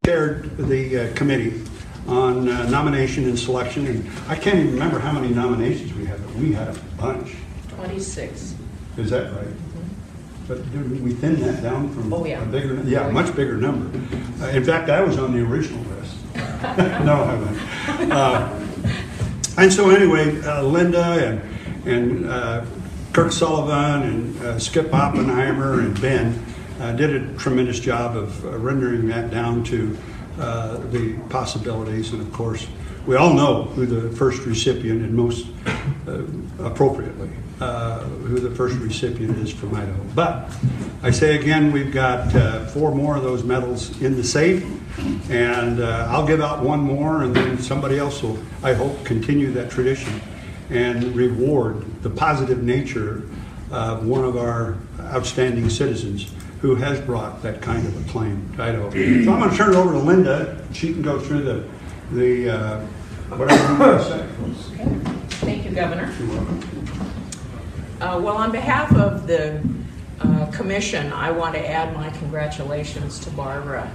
chaired the committee on nomination and selection, and I can't even remember how many nominations we had, but we had a bunch. 26. Is that right? But didn't we thin that down from Oh, yeah. a bigger, much bigger number. In fact, I was on the original list. No, I wasn't. And so anyway, Linda and Kurt Sullivan and Skip Oppenheimer and Ben did a tremendous job of rendering that down to the possibilities. And of course, we all know who the first recipient, and most appropriately, who the first recipient is from Idaho. But I say again, we've got 4 more of those medals in the safe, and I'll give out 1 more, and then somebody else will, I hope, continue that tradition and reward the positive nature of one of our outstanding citizens who has brought that kind of acclaim to Idaho. So I'm going to turn it over to Linda. She can go through the whatever you want to say. Okay. Thank you, Governor. Well, on behalf of the Commission, I want to add my congratulations to Barbara.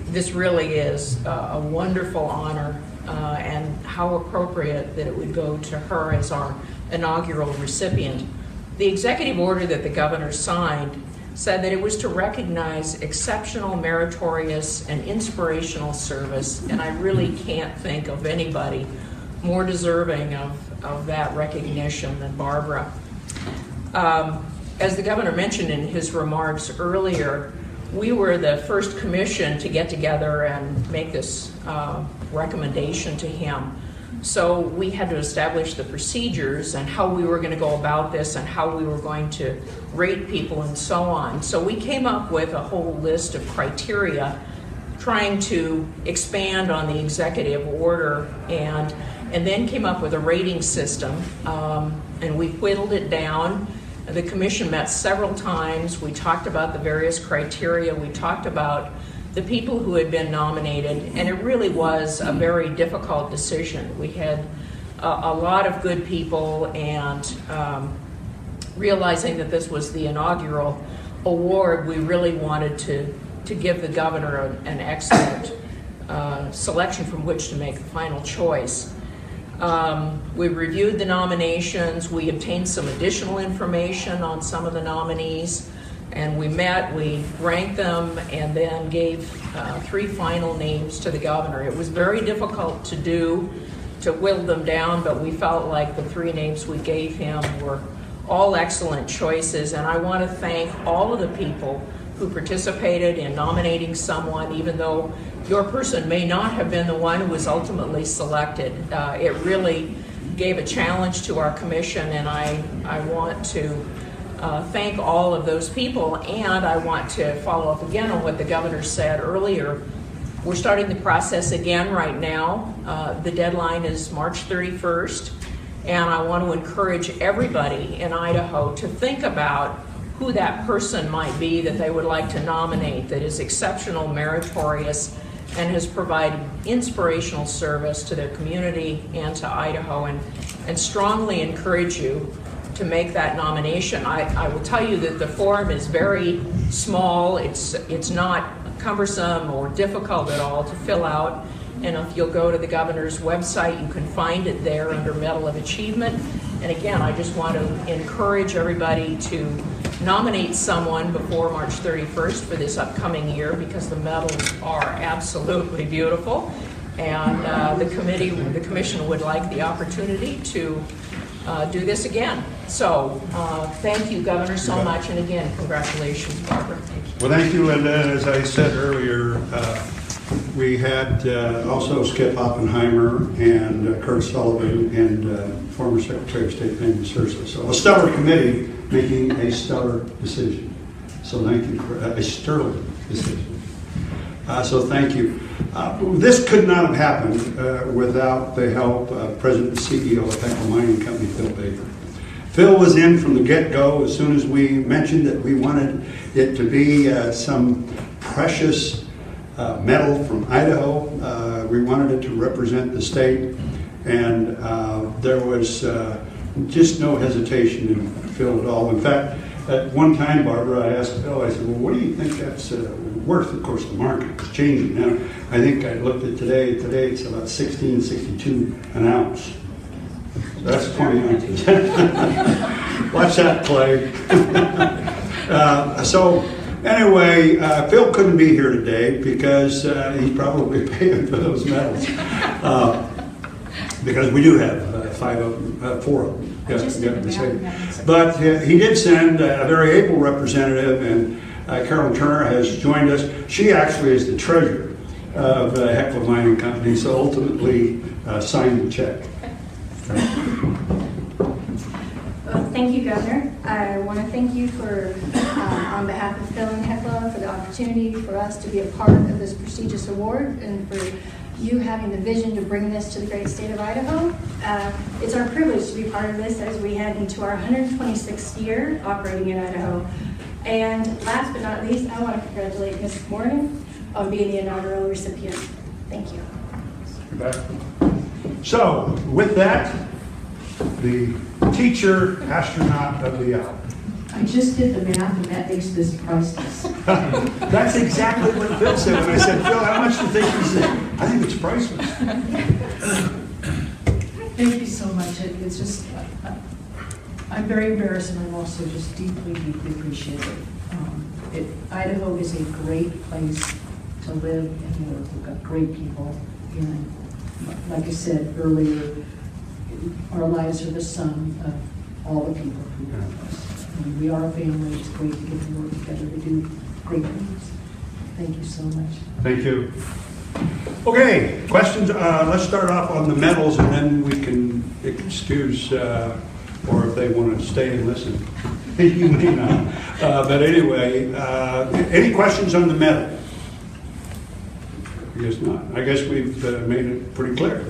This really is a wonderful honor, and how appropriate that it would go to her as our inaugural recipient. The executive order that the Governor signed said that it was to recognize exceptional, meritorious, and inspirational service, and I really can't think of anybody more deserving of that recognition than Barbara. As the Governor mentioned in his remarks earlier, we were the first commission to get together and make this recommendation to him. So we had to establish the procedures and how we were going to go about this and how we were going to rate people and so on. So we came up with a whole list of criteria trying to expand on the executive order, and then came up with a rating system, and we whittled it down. The commission met several times. We talked about the various criteria. We talked about the people who had been nominated, and it really was a very difficult decision. We had a lot of good people, and realizing that this was the inaugural award, we really wanted to give the Governor an excellent selection from which to make the final choice. We reviewed the nominations. We obtained some additional information on some of the nominees, and we ranked them, and then gave 3 final names to the Governor. It was very difficult to do, to whittle them down, but we felt like the 3 names we gave him were all excellent choices, and I want to thank all of the people who participated in nominating someone, even though your person may not have been the one who was ultimately selected. It really gave a challenge to our commission, and I want to thank all of those people, and I want to follow up again on what the Governor said earlier. We're starting the process again right now. The deadline is March 31st, and I want to encourage everybody in Idaho to think about who that person might be that they would like to nominate, that is exceptional, meritorious, and has provided inspirational service to their community and to Idaho, and strongly encourage you to make that nomination. I will tell you that the form is very small. It's not cumbersome or difficult at all to fill out, and if you'll go to the Governor's website, you can find it there under Medal of Achievement. And again, I just want to encourage everybody to nominate someone before March 31st for this upcoming year, because the medals are absolutely beautiful, and the commission would like the opportunity to do this again. So thank you, Governor, so much, and again, congratulations, Barbara. Well, thank you, and as I said earlier, we had also Skip Oppenheimer and Kurt Sullivan and former Secretary of State Pam Sursa. So a stellar committee making a stellar decision. So thank you for a sterling decision. So thank you. This could not have happened without the help of President and CEO of Idaho Mining Company, Phil Baker. Phil was in from the get-go as soon as we mentioned that we wanted it to be some precious medal from Idaho. We wanted it to represent the state, and there was just no hesitation in Phil at all. In fact, at one time, Barbara, I asked Phil, I said, well, what do you think that's, worth. Of course, the market is changing now. I think I looked at today it's about 16.62 an ounce. So that's 20 ounces. Watch that, Clay. So anyway, Phil couldn't be here today because he's probably paying for those medals. Because we do have 4 of them. But he did send a very able representative, and Carolyn Turner has joined us. She actually is the treasurer of Hecla Mining Company, so ultimately signed the check. Well, thank you, Governor. I want to thank you for, on behalf of Phil and Hecla, for the opportunity for us to be a part of this prestigious award, and for you having the vision to bring this to the great state of Idaho. It's our privilege to be part of this as we head into our 126th year operating in Idaho. And last but not least, I want to congratulate Ms. Morgan on being the inaugural recipient. Thank you. So, with that, the teacher astronaut of the hour. I just did the math, and that makes this priceless. That's exactly what Phil said when I said, Phil, how much do you think? He said, I think it's priceless. Thank you so much. It's just, I'm very embarrassed, and I'm also just deeply, deeply appreciative. Idaho is a great place to live and work. We've got great people. And like I said earlier, our lives are the sum of all the people who love us. And we are a family. It's great to get to work together to do great things. Thank you so much. Thank you. Okay, questions? Let's start off on the medals, and then we can excuse, or if they want to stay and listen. You may not. But anyway, any questions on the medal? I guess not. I guess we've made it pretty clear.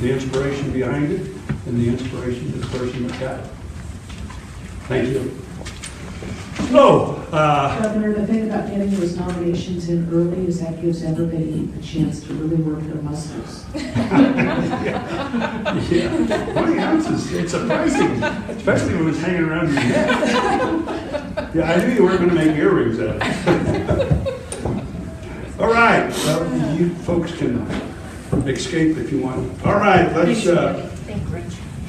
The inspiration behind it, and the inspiration of the person that got it. Thank you. Governor, the thing about getting those nominations in early is that gives everybody a chance to really work their muscles. Yeah. 20 ounces, it's surprising, especially when it was hanging around your neck. Yeah, I knew you weren't going to make earrings out of it. All right, well, you folks can escape if you want. All right, let's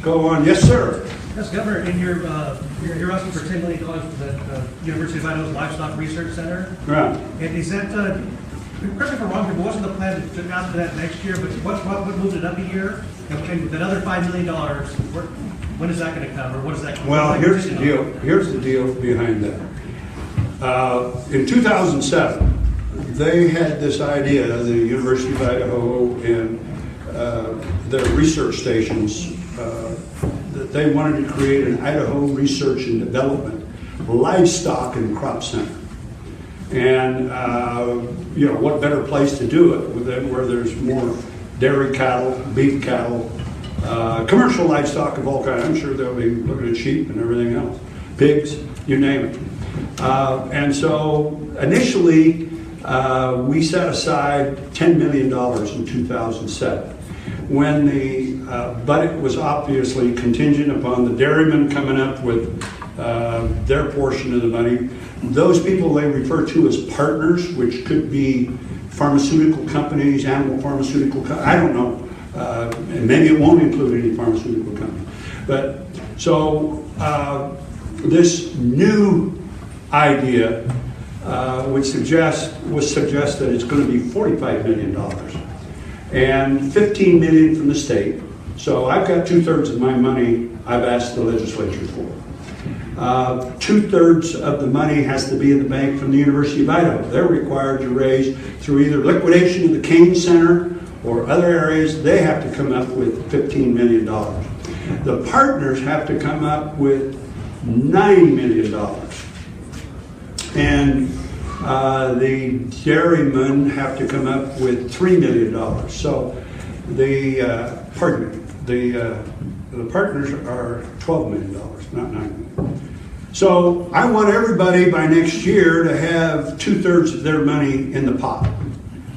go on. Yes, sir. Yes, Governor, in you're asking for $10 million for the University of Idaho's Livestock Research Center. Right. And is that, correct me if I'm wrong, but wasn't the plan to ask for that next year, but what moved it up a year? And that other $5 million, when is that going to come, or what is that? Well, here's the deal. Here's the deal behind that. In 2007, they had this idea, the University of Idaho and their research stations, that they wanted to create an Idaho Research and Development Livestock and Crop Center. And, what better place to do it than where there's more dairy cattle, beef cattle, commercial livestock of all kinds. I'm sure they'll be looking at sheep and everything else, pigs, you name it. And so initially, we set aside $10 million in 2007. When the budget was obviously contingent upon the dairymen coming up with their portion of the money. Those people they refer to as partners, which could be pharmaceutical companies, animal pharmaceutical companies, I don't know. And maybe it won't include any pharmaceutical company. But so this new idea was suggest that it's going to be $45 million. And $15 million from the state. So I've got 2/3 of my money I've asked the legislature for. 2/3 of the money has to be in the bank from the University of Idaho. They're required to raise through either liquidation of the Kane Center or other areas. They have to come up with $15 million. The partners have to come up with $9 million. And the dairymen have to come up with $3 million. So the partners are $12 million, not $9 million. So I want everybody by next year to have 2/3 of their money in the pot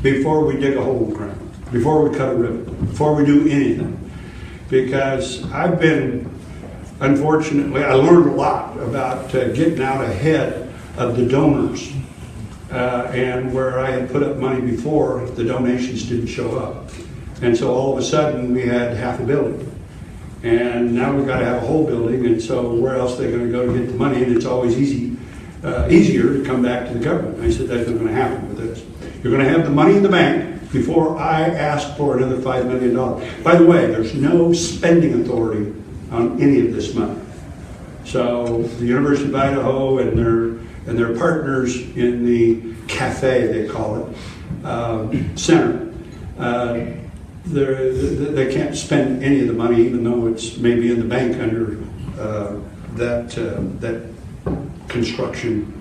before we dig a hole in the ground, before we cut a ribbon, before we do anything. Because I've been, unfortunately, I learned a lot about getting out ahead of the donors. and where I had put up money before, the donations didn't show up. And so all of a sudden, we had half a building. And now we've got to have a whole building, and so where else are they going to go to get the money? And it's always easier to come back to the government. I said, that's not going to happen with this. You're going to have the money in the bank before I ask for another $5 million. By the way, there's no spending authority on any of this money. So the University of Idaho and their partners in the cafe, they call it, center, they can't spend any of the money, even though it's maybe in the bank under that construction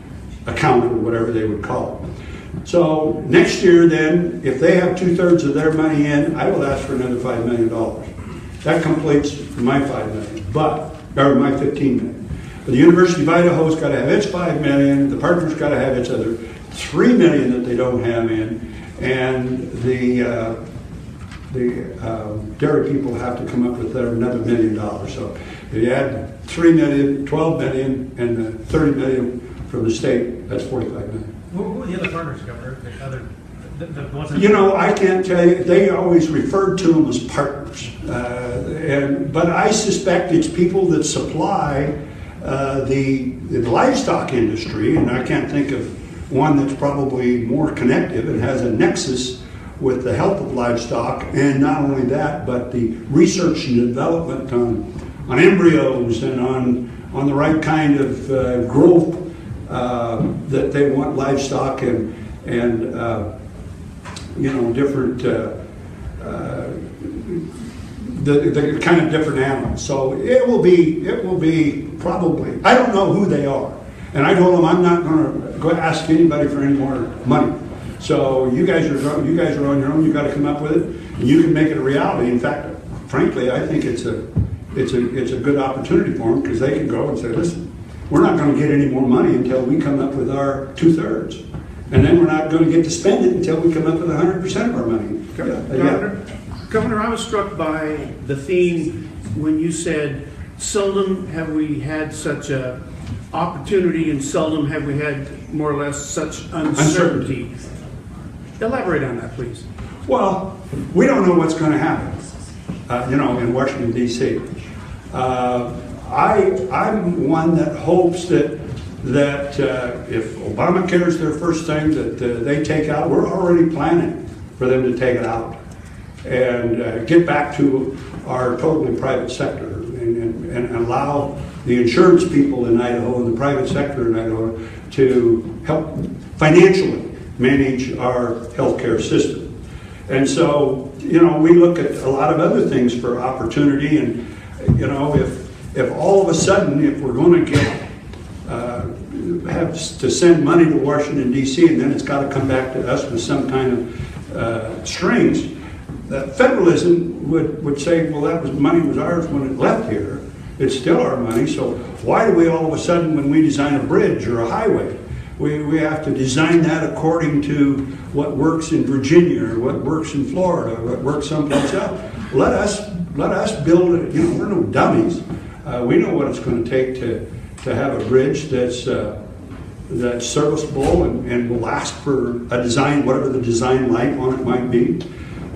account or whatever they would call it. So next year then, if they have 2/3 of their money in, I will ask for another $5 million. That completes my $5 million, or my $15 million. But the University of Idaho's got to have its $5 million, the partner's got to have its other $3 million that they don't have in, and the dairy people have to come up with another $1 million. So if you add $3 million, $12 million, and the $30 million from the state, that's $45 million. Who are the other partners, Governor? The ones that... You know, I can't tell you. They always referred to them as partners. But I suspect it's people that supply the livestock industry, and I can't think of one that's probably more connected and has a nexus with the health of livestock, and not only that, but the research and development on embryos and on the right kind of growth that they want livestock and you know, different the kind of different animals. So it will be probably, I don't know who they are, and I told them I'm not going to go ask anybody for any more money. So you guys are on your own. You got to come up with it, and you can make it a reality. In fact, frankly, I think it's a good opportunity for them, because they can go and say, listen, we're not going to get any more money until we come up with our 2/3, and then we're not going to get to spend it until we come up with 100% of our money. Governor, I was struck by the theme when you said, seldom have we had such a opportunity and seldom have we had more or less such uncertainty. Elaborate on that, please. Well, we don't know what's going to happen, you know, in Washington, D.C. I'm one that hopes that if Obamacare is their first thing that they take out, we're already planning for them to take it out and get back to our totally private sector and allow the insurance people in Idaho and the private sector in Idaho to help financially manage our healthcare system. And so, you know, we look at a lot of other things for opportunity, and, you know, if all of a sudden, if we're going to get have to send money to Washington, D.C., and then it's got to come back to us with some kind of strings, federalism would say, well, money was ours when it left here. It's still our money, so why do we all of a sudden, when we design a bridge or a highway, we have to design that according to what works in Virginia or what works in Florida or what works someplace else? Let us build it. You know, we're no dummies. We know what it's going to take to have a bridge that's serviceable and will last for a design, whatever the design life on it might be.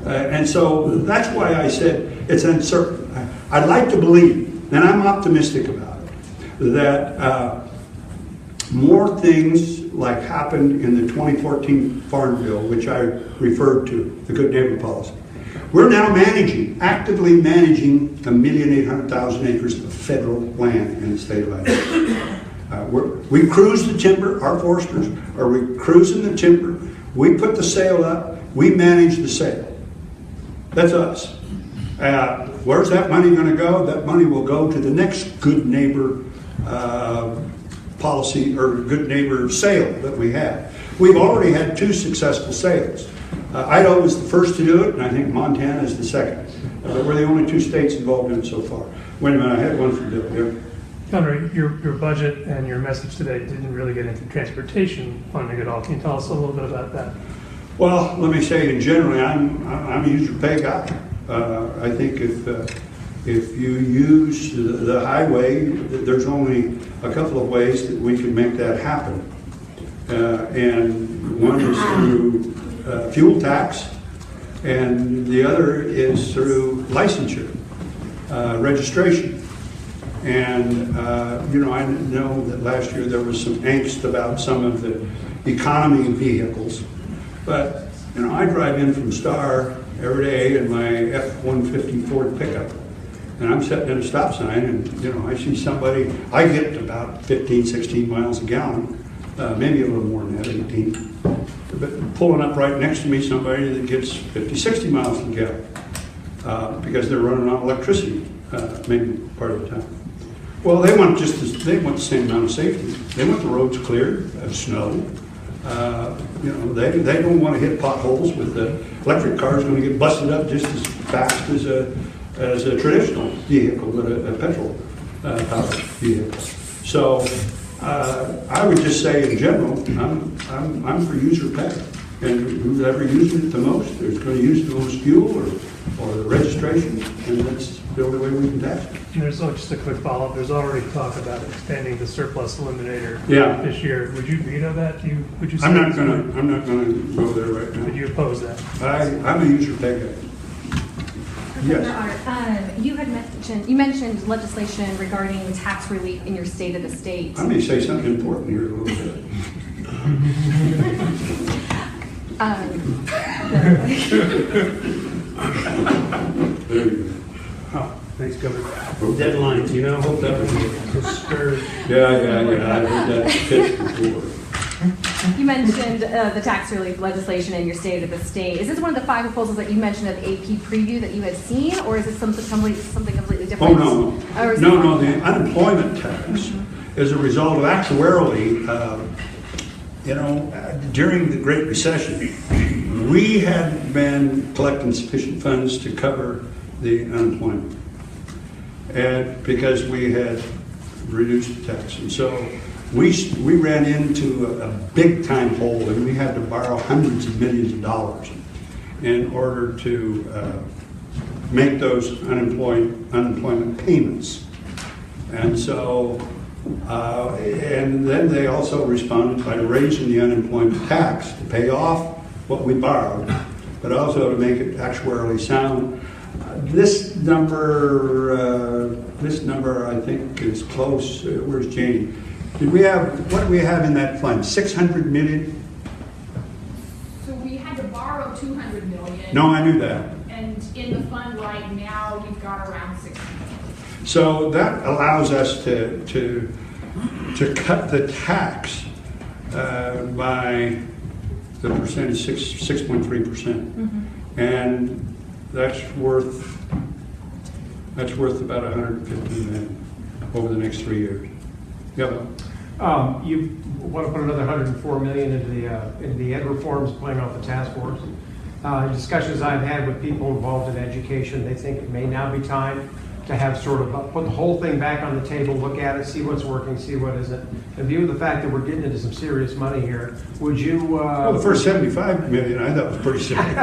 And so that's why I said it's uncertain. I'd like to believe, and I'm optimistic about it, that more things like happened in the 2014 Farm Bill, which I referred to, the Good Neighbor Policy. We're now actively managing 1,800,000 acres of federal land in the state of Idaho. We cruise the timber, our foresters are cruising the timber. We put the sale up, we manage the sale. That's us. Where's that money going to go? That money will go to the next Good Neighbor policy or Good Neighbor sale that we have. We've already had 2 successful sales. Idaho was the first to do it, and I think Montana is the second. But we're the only 2 states involved in it so far. Wait a minute, I had one from Bill here. Governor, your budget and your message today didn't really get into transportation funding at all. Can you tell us a little bit about that? Well, let me say, in general, I'm a user pay guy. I think if you use the highway, there's only a couple of ways that we can make that happen. And One is through fuel tax, and the other is through licensure, registration. And, I know that last year there was some angst about some of the economy vehicles, but, I drive in from Star every day in my F-150 Ford pickup, and I'm sitting at a stop sign, and, I see somebody, I get about 15, 16 miles a gallon, maybe a little more than that, 18. But pulling up right next to me, somebody that gets 50, 60 miles a gallon, because they're running on electricity, maybe part of the time. Well, they want they want the same amount of safety. They want the roads cleared of snow. They don't want to hit potholes with the electric car is going to get busted up just as fast as a traditional vehicle, but a petrol powered vehicle. So I would just say in general, I'm for user pay, and whoever uses it the most is going to use the most fuel or the registration, and that's the only way we can tax it. And there's just a quick follow-up. There's already talk about expanding the surplus eliminator this year. Would you veto that? Would you say I'm not gonna go there right now. Would you oppose that? I'm a user pay guy. Governor Otter, you mentioned legislation regarding tax relief in your state of the state. I may say something important here in a little bit. There you go. Oh, thanks, Governor. Deadlines, I hope that was it. Spurs. Yeah, I heard that pitch before. You mentioned the tax relief legislation in your state of the state. Is this one of the 5 proposals that you mentioned at the AP preview that you had seen, or is it something completely different? Oh, no, the unemployment tax is a result of actuarially, during the Great Recession, we had been collecting sufficient funds to cover the unemployment, and because we had reduced the tax. And so we ran into a big time hole, and we had to borrow hundreds of millions of dollars in order to make those unemployment payments. And so, and then they also responded by raising the unemployment tax to pay off what we borrowed, but also to make it actuarially sound. This number, I think, is close. Where's Janie? What do we have in that fund? 600 million? So we had to borrow 200 million. No, I knew that. And in the fund right now, we've got around 60 million. So that allows us to cut the tax by the percentage 6.3%, and that's worth about 150 million over the next 3 years. Yeah. You want to put another 104 million into the ed reforms playing off the task force. Discussions I've had with people involved in education, they think it may now be time to have sort of put the whole thing back on the table, look at it, see what's working, see what isn't. In view of the fact that we're getting into some serious money here, would you? Well, the first 75 million I thought was pretty serious.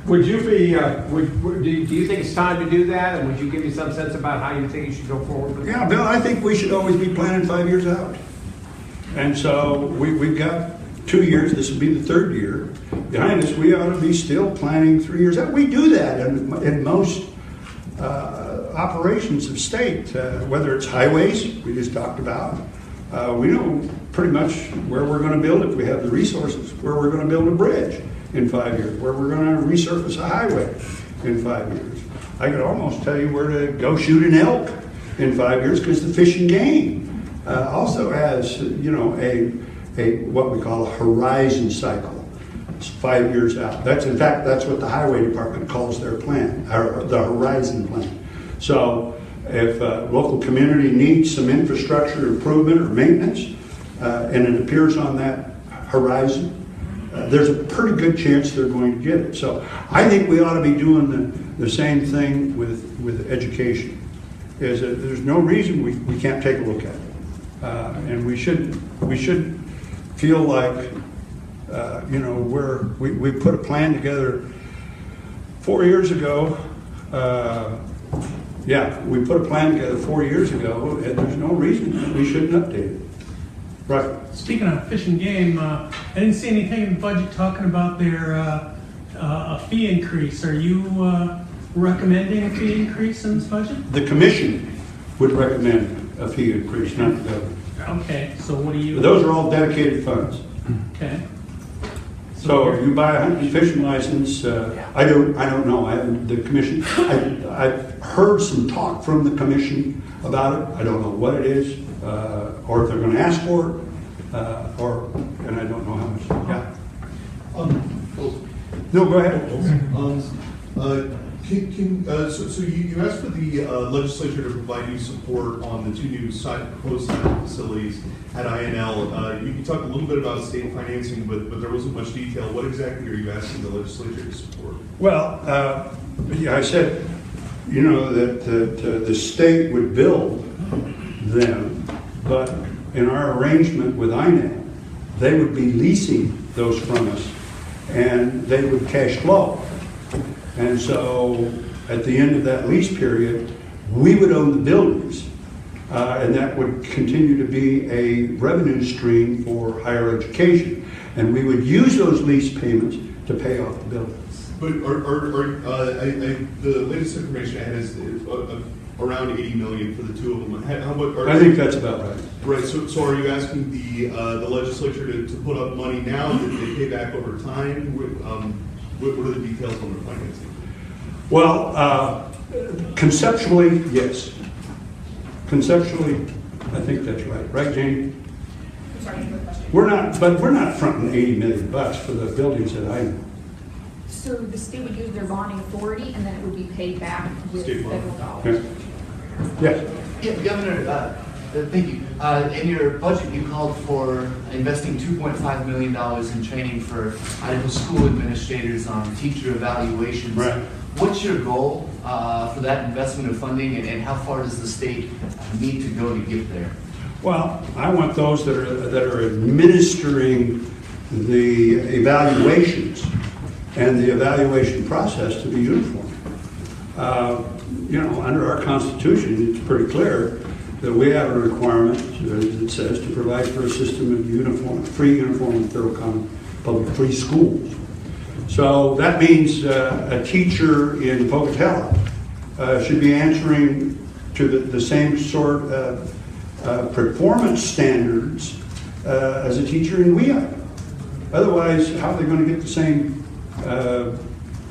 Would you be? Do you think it's time to do that? And would you give me some sense about how you think you should go forward with Yeah, Bill, I think we should always be planning 5 years out. And so we've got 2 years. This will be the 3rd year behind us. We ought to be still planning 3 years out. We do that in most operations of state, whether it's highways we just talked about. We know pretty much where we're going to build if we have the resources, where we're going to build a bridge in 5 years, where we're going to resurface a highway in 5 years. I could almost tell you where to go shoot an elk in 5 years, because the Fish and Game also has, a what we call a horizon cycle. It's 5 years out. In fact, that's what the highway department calls their plan, or the horizon plan. So if a local community needs some infrastructure improvement or maintenance, and it appears on that horizon, there's a pretty good chance they're going to get it. So I think we ought to be doing the same thing with education. There's no reason we can't take a look at it, and we should feel like we put a plan together 4 years ago. We put a plan together 4 years ago, and there's no reason we shouldn't update it. Right. Speaking of Fish and Game, I didn't see anything in the budget talking about their a fee increase. Are you recommending a fee increase in this budget? The commission would recommend a fee increase, not the government. Okay, so what do you? But those are all dedicated funds. Okay. So if you buy a hunting fishing license, I don't know. I haven't, the commission, I've heard some talk from the commission about it. I don't know what it is, or if they're going to ask for it, and I don't know how much. Yeah. No, go ahead. So you asked for the legislature to provide you support on the two new proposed facilities at INL. You talked a little bit about state financing, but there wasn't much detail. What exactly are you asking the legislature to support? Well, yeah, I said, you know, that the state would build them, but in our arrangement with INL, they would be leasing those from us, and they would cash flow. And so at the end of that lease period, we would own the buildings, and that would continue to be a revenue stream for higher education. And we would use those lease payments to pay off the buildings. But the latest information I had is around $80 million for the two of them. I think that's about right. Right. So are you asking the legislature to put up money now that they pay back over time? What are the details on the financing? Well, conceptually, yes. Conceptually, I think that's right. Right, Jane? I'm sorry, you have a question. We're not fronting $80 million for the buildings that I know. So the state would use their bonding authority, and then it would be paid back with State federal bond. dollars. Yes. Yeah, Governor, thank you. In your budget, you called for investing $2.5 million in training for Idaho school administrators on teacher evaluations. Right. What's your goal for that investment of funding, and how far does the state need to go to get there? Well, I want those that are administering the evaluations and the evaluation process to be uniform. You know, under our Constitution, it's pretty clear that we have a requirement that says to provide for a system of free, uniform, and thorough common public free schools. So that means a teacher in Pocatello should be answering to the same sort of performance standards as a teacher in Idaho. Otherwise, how are they going to get the same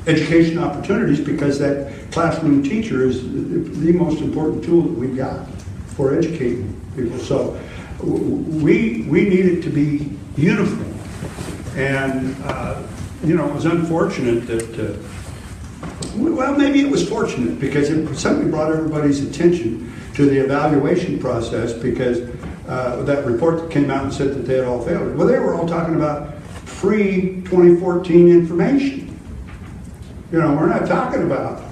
education opportunities, because that classroom teacher is the most important tool that we've got for educating people. So we need it to be uniform. And, you know, it was unfortunate that, well, maybe it was fortunate because it suddenly brought everybody's attention to the evaluation process, because that report that came out and said that they had all failed. Well, they were all talking about pre-2014 information. You know, we're not talking about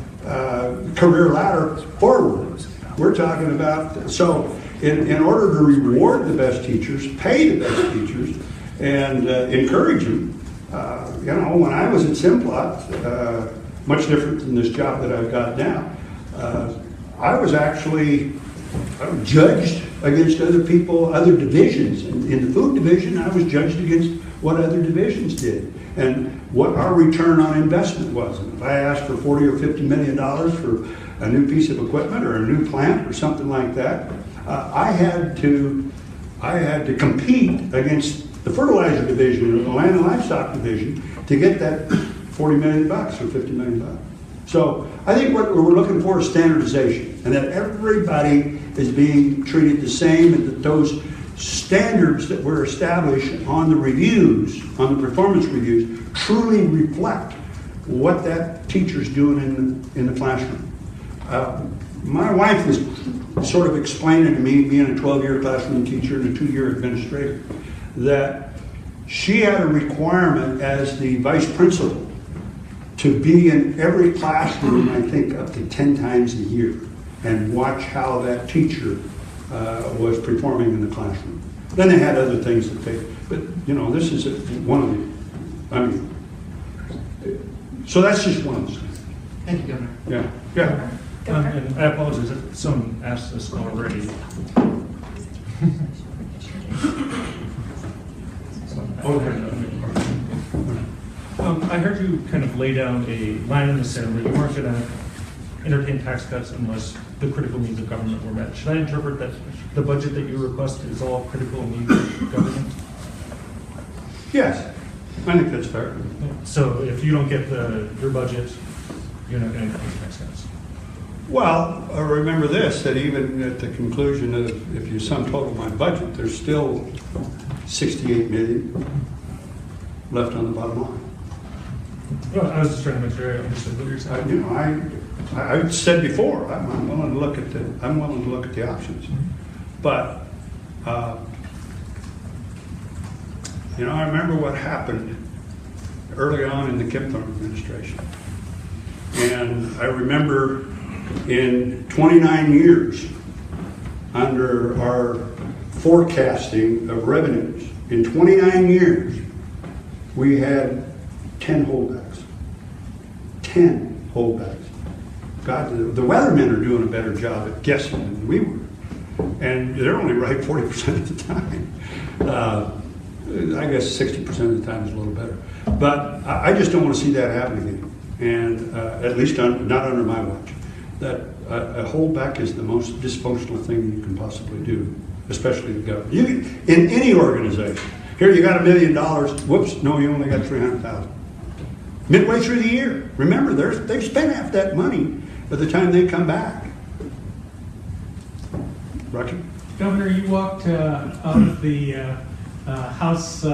career ladder forward. We're talking about, so in order to reward the best teachers, pay the best teachers, and encourage them, you know, when I was at Simplot, much different than this job that I've got now, I was actually judged against other people, other divisions. In the food division, I was judged against what other divisions did and what our return on investment was. And if I asked for $40 or $50 million for a new piece of equipment or a new plant or something like that, I had to compete against the fertilizer division or the land and livestock division to get that $40 million or $50 million. So I think what we're looking for is standardization, and that everybody is being treated the same, and that those standards that were established on the reviews, on the performance reviews, truly reflect what that teacher's doing in the classroom. My wife was sort of explaining to me, being a 12-year classroom teacher and a 2-year administrator, that she had a requirement as the vice principal to be in every classroom, I think, up to 10 times a year and watch how that teacher was performing in the classroom. Then they had other things that they, but you know, this is one of the, I mean, so that's just one of those things. Thank you, Governor. Yeah, yeah. And I apologize if someone asked this already. I heard you kind of lay down a line in the sand that you weren't going to entertain tax cuts unless the critical needs of government were met. Should I interpret that the budget that you request is all critical needs of government? Yes, I think that's fair. So if you don't get your budget, you're not going to entertain tax cuts? Well, remember this, that even at the conclusion of, if you sum total my budget, there's still 68 million left on the bottom line. Well, I was just trying to make sure I understood what you're saying. You know, I said before, I'm willing to look at the options, but you know, I remember what happened early on in the Kempthorne administration, and I remember in 29 years under our forecasting of revenues, in 29 years, we had 10 holdbacks. 10 holdbacks. God, the weathermen are doing a better job at guessing than we were. And they're only right 40% of the time. I guess 60% of the time is a little better. But I just don't want to see that happen again. And at least not under my watch. That a holdback is the most dysfunctional thing you can possibly do, especially the government. You can, in any organization. Here you got $1 million. Whoops, no, you only got 300,000. Midway through the year. Remember, they've spent half that money by the time they come back. Roger? Governor, you walked out of the House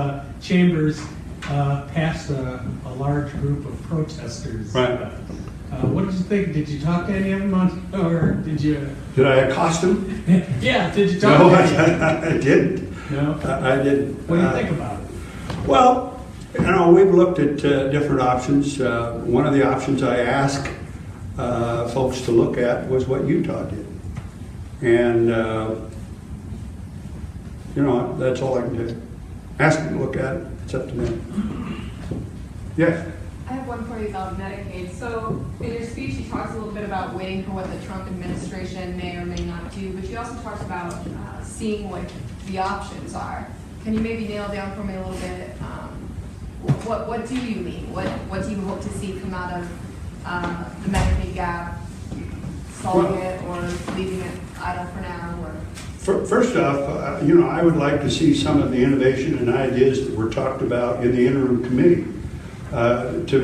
chambers past a large group of protesters. Right. What did you think? Did you talk to any of them, or did you? Did I accost them? Yeah, did you talk No, to any of them? I didn't. No? I didn't. What do you think about it? Well, you know, we've looked at different options. One of the options I asked folks to look at was what Utah did. And, you know, that's all I can do. Ask them to look at it. It's up to them. Yes? I have one for you about Medicaid. So in your speech, you talked a little bit about waiting for what the Trump administration may or may not do, but you also talked about seeing what the options are. Can you maybe nail down for me a little bit? What do you mean? What do you hope to see come out of the Medicaid gap, solving it or leaving it idle for now? Or? First off, you know, I would like to see some of the innovation and ideas that were talked about in the interim committee to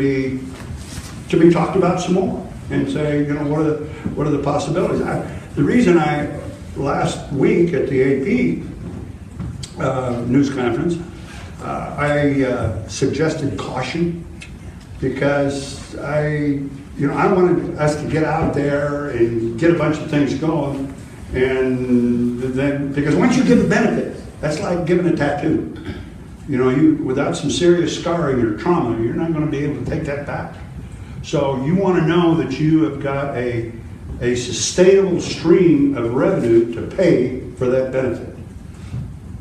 be talked about some more and say, you know, what are the possibilities? The reason last week at the AP news conference, I suggested caution because I wanted us to get out there and get a bunch of things going, and then because once you give a benefit, that's like giving a tattoo. You know, without some serious scarring or trauma, you're not going to be able to take that back. So you want to know that you have got a sustainable stream of revenue to pay for that benefit.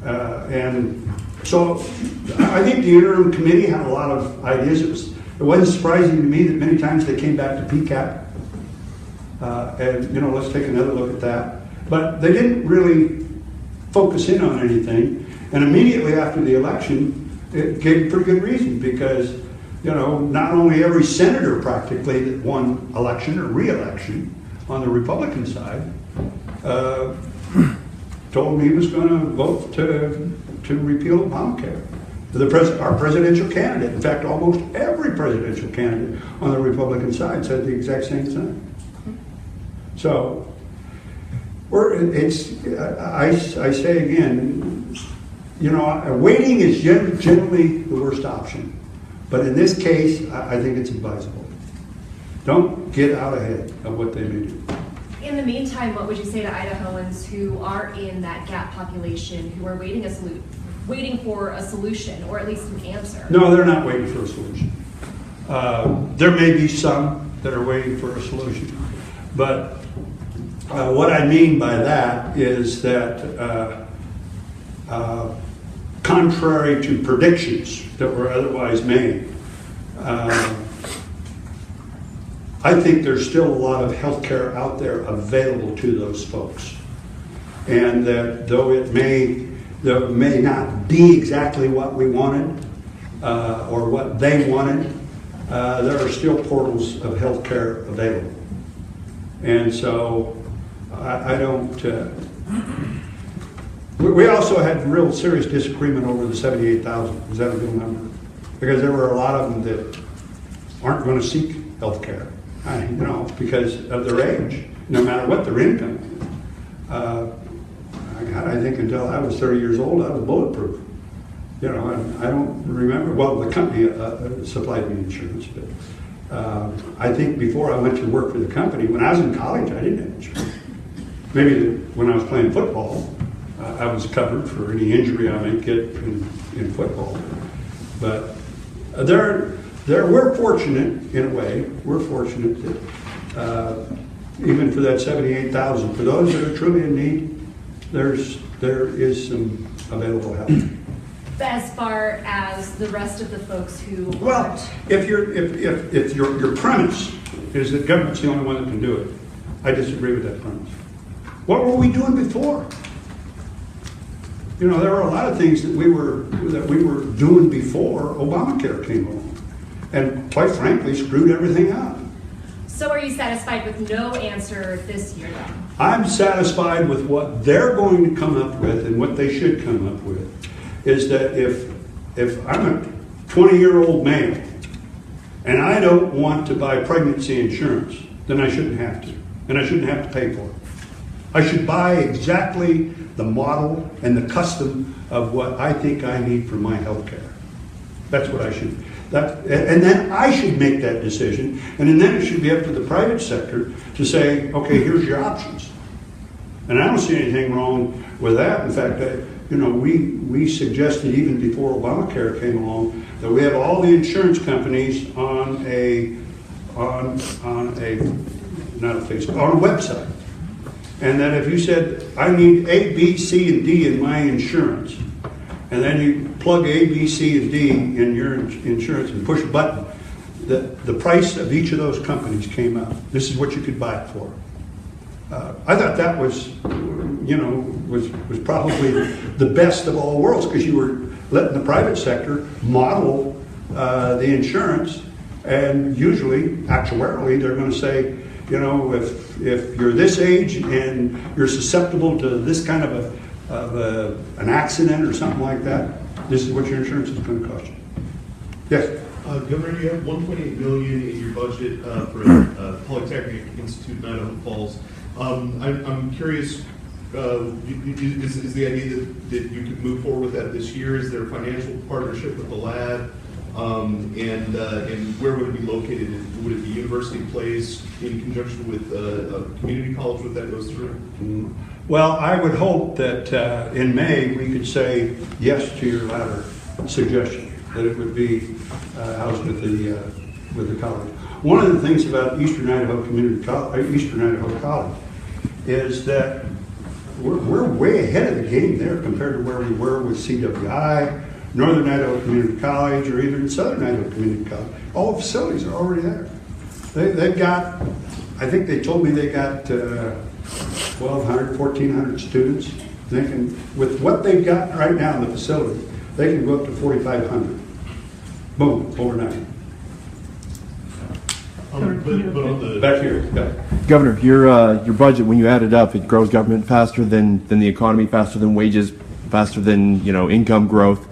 And so I think the interim committee had a lot of ideas. It wasn't surprising to me that many times they came back to PCAP. And, you know, let's take another look at that. But they didn't really focus in on anything. And immediately after the election, it gave pretty good reason because, you know, not only every senator practically that won election or re-election on the Republican side told me he was going to vote to repeal Obamacare. Our presidential candidate, in fact, almost every presidential candidate on the Republican side said the exact same thing. So, I say again, you know, waiting is generally the worst option. But in this case, I think it's advisable. Don't get out ahead of what they may do. In the meantime, what would you say to Idahoans who are in that gap population, who are waiting for a solution, or at least an answer? No, they're not waiting for a solution. There may be some that are waiting for a solution. But what I mean by that is that contrary to predictions that were otherwise made, I think there's still a lot of health care out there available to those folks. and that though it may not be exactly what we wanted or what they wanted, there are still portals of healthcare available. And so I don't. We also had real serious disagreement over the 78,000. Is that a good number? Because there were a lot of them that aren't going to seek healthcare, because of their age, no matter what their income. I think until I was 30 years old, I was bulletproof. I don't remember. Well, the company supplied me insurance, but I think before I went to work for the company, when I was in college, I didn't have insurance. Maybe when I was playing football, I was covered for any injury I might get in football. But we're fortunate in a way. We're fortunate that even for that 78,000, for those that are truly in need, there is some available help. As far as the rest of the folks who Well, if your premise is that government's the only one that can do it, I disagree with that premise. What were we doing before? There were a lot of things that we were doing before Obamacare came along, and quite frankly, screwed everything up. So are you satisfied with no answer this year, then? I'm satisfied with what they're going to come up with, and what they should come up with, is that if I'm a 20-year-old male and I don't want to buy pregnancy insurance, then I shouldn't have to, and I shouldn't have to pay for it. I should buy exactly the model and the custom of what I think I need for my health care. That's what I should. And then I should make that decision, and then it should be up to the private sector to say, okay, here's your options. And I don't see anything wrong with that. In fact, we suggested even before Obamacare came along that we have all the insurance companies on a website. And that if you said, I need A, B, C, and D in my insurance, and then you plug A, B, C, and D in your insurance and push a button, the price of each of those companies came up. This is what you could buy it for. I thought that was probably the best of all worlds, because you were letting the private sector model the insurance, and usually, actuarially, they're going to say, if you're this age and you're susceptible to this kind of an accident or something like that, this is what your insurance is going to cost you. Yes? Governor, you have $1.8 million in your budget for Polytechnic Institute in Idaho Falls. I'm curious, is the idea that you could move forward with that this year? Is there a financial partnership with the lab? And where would it be located? Would it be University Place in conjunction with a community college that goes through? Well, I would hope that in May we could say yes to your latter suggestion, that it would be housed with the college. One of the things about Eastern Idaho College is that we're way ahead of the game there compared to where we were with CWI, Northern Idaho Community College, or even Southern Idaho Community College. All the facilities are already there. They've got, I think they told me they got 1,200, 1,400 students. They can, with what they've got right now in the facility, they can go up to 4,500. Boom, overnight. Back here, yeah. Governor, your budget, when you add it up, it grows government faster than the economy, faster than wages, faster than income growth.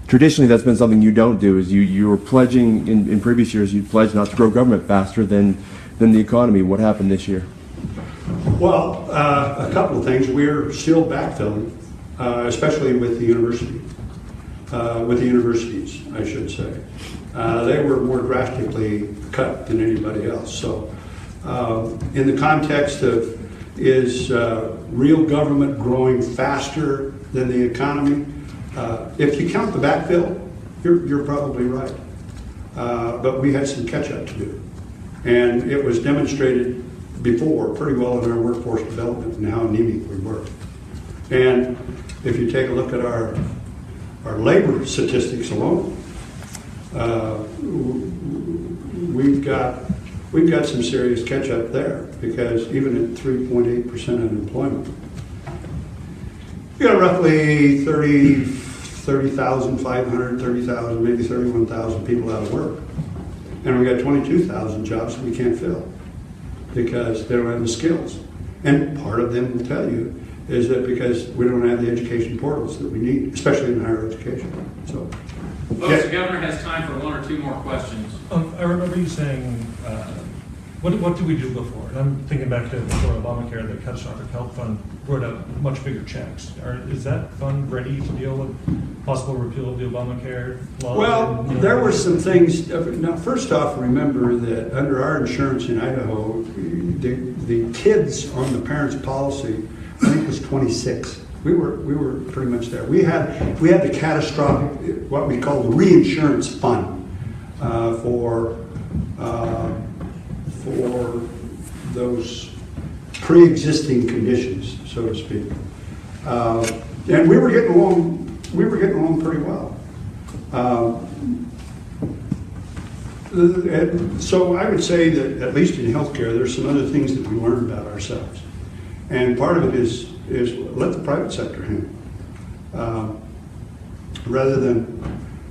Traditionally, that's been something you don't do. Is you were pledging in previous years, you pledged not to grow government faster than the economy. What happened this year? Well, a couple of things. We're still backfilling, especially with the university, with the universities, I should say. They were more drastically cut than anybody else. So, in the context of is real government growing faster than the economy? If you count the backfill, you're probably right. But we had some catch up to do. And it was demonstrated before pretty well in our workforce development and how anemic we were. And if you take a look at our labor statistics alone, we've got some serious catch up there, because even at 3.8% unemployment, We got roughly 30,500, 30,000, maybe 31,000 people out of work. And we got 22,000 jobs that we can't fill because they don't have the skills. And part of them will tell you is that because we don't have the education portals that we need, especially in higher education. So, Folks, the governor has time for one or two more questions. I remember you saying, what did we do before? And I'm thinking back to before Obamacare, the Catastrophic Health Fund wrote out much bigger checks. Is that fund ready to deal with possible repeal of the Obamacare law? well, there were some things. Now, first off, remember that under our insurance in Idaho, the kids on the parents' policy, I think, was 26. We were pretty much there. We had the catastrophic, what we call the reinsurance fund for those pre-existing conditions, so to speak, and we were getting along. We were getting along pretty well. And so I would say that at least in healthcare, there's some other things that we learned about ourselves, and part of it is let the private sector handle, rather than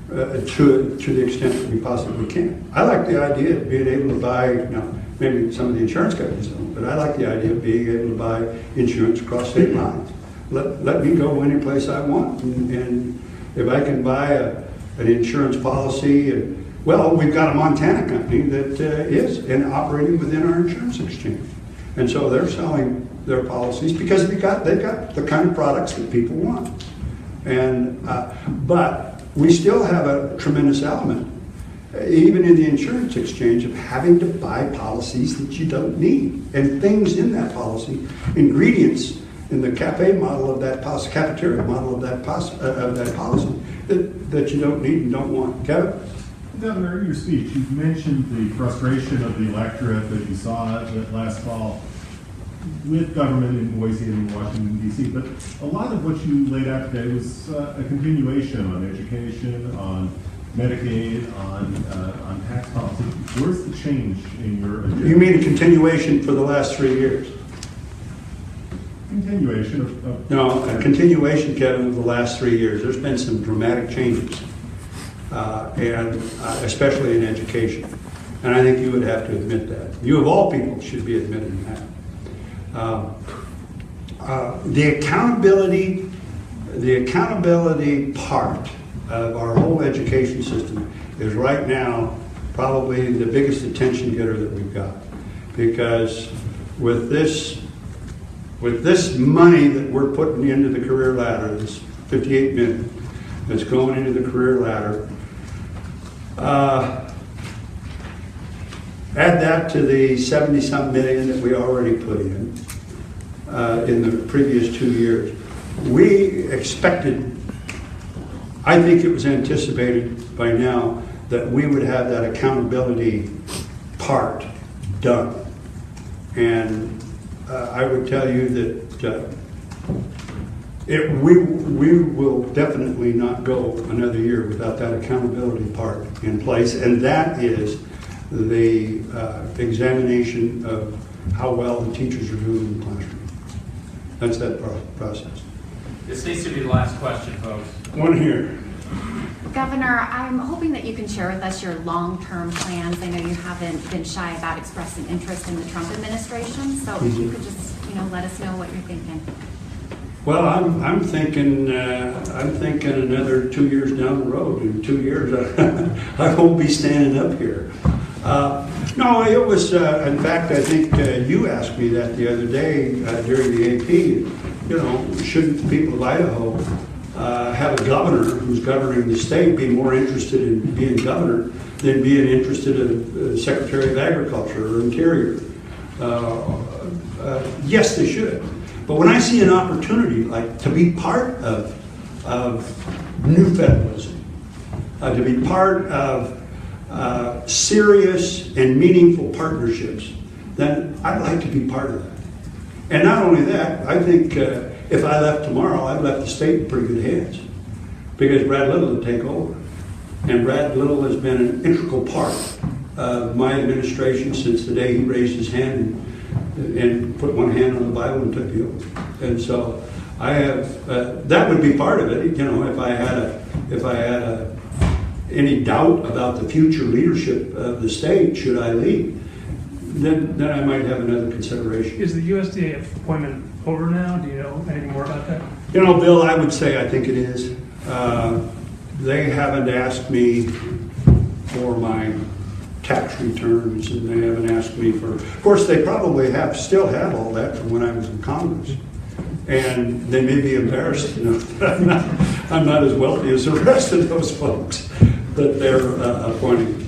to the extent that we possibly can. I like the idea of being able to buy, now maybe some of the insurance companies don't, but I like the idea of being able to buy insurance across state lines. Let me go any place I want, and if I can buy an insurance policy, and well, we've got a Montana company that is operating within our insurance exchange, and so they're selling their policies because they've got the kind of products that people want, and but we still have a tremendous element, even in the insurance exchange, of having to buy policies that you don't need, and things in that policy, ingredients in the cafe model of that policy, cafeteria model of that policy that you don't need and don't want. Kevin? Governor, in your speech, you mentioned the frustration of the electorate that you saw last fall with government in Boise and in Washington, D.C., but a lot of what you laid out today was a continuation on education, on Medicaid, on tax policy. Where's the change in your agenda? You mean a continuation for the last 3 years? Continuation of No, a continuation, Kevin, of the last 3 years. There's been some dramatic changes, and especially in education. And I think you would have to admit that. You, of all people, should be admitting that. The accountability part of our whole education system is right now probably the biggest attention getter that we've got, because with this money that we're putting into the career ladder, this $58 million that's going into the career ladder, add that to the 70-some million that we already put in the previous 2 years. We expected, I think it was anticipated by now, that we would have that accountability part done. And I would tell you that we will definitely not go another year without that accountability part in place, and that is the examination of how well the teachers are doing in the classroom. That's that process. This needs to be the last question, folks. One here. Governor, I'm hoping that you can share with us your long-term plans. I know you haven't been shy about expressing interest in the Trump administration, so if you could just, let us know what you're thinking. Well, I'm thinking another 2 years down the road. In 2 years, I won't be standing up here. No, it was. In fact, I think you asked me that the other day during the AP. Shouldn't the people of Idaho have a governor who's governing the state be more interested in being governor than being interested in Secretary of Agriculture or Interior? Yes, they should. But when I see an opportunity like to be part of new federalism, to be part of serious and meaningful partnerships, then I'd like to be part of that. And not only that, I think if I left tomorrow, I'd left the state in pretty good hands, because Brad Little would take over. And Brad Little has been an integral part of my administration since the day he raised his hand and put one hand on the Bible and took the oath. And so I have, that would be part of it, you know, if I had any doubt about the future leadership of the state, should I leave, then I might have another consideration. Is the USDA appointment over now? Do you know anything more about that? You know, Bill, I would say I think it is. They haven't asked me for my tax returns, and they haven't asked me for, of course, they probably still have all that from when I was in Congress. And they may be embarrassed to know that I'm not as wealthy as the rest of those folks that they're appointing.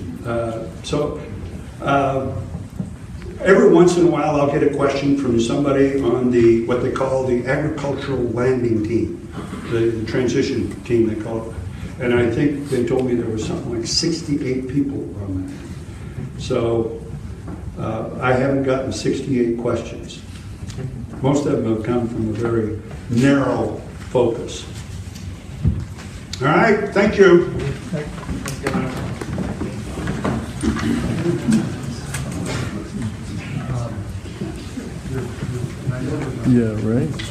Every once in a while, I'll get a question from somebody on what they call the agricultural landing team, the transition team, they call it. And I think they told me there was something like 68 people on that. So I haven't gotten 68 questions. Most of them have come from a very narrow focus. All right, thank you. Yeah, right.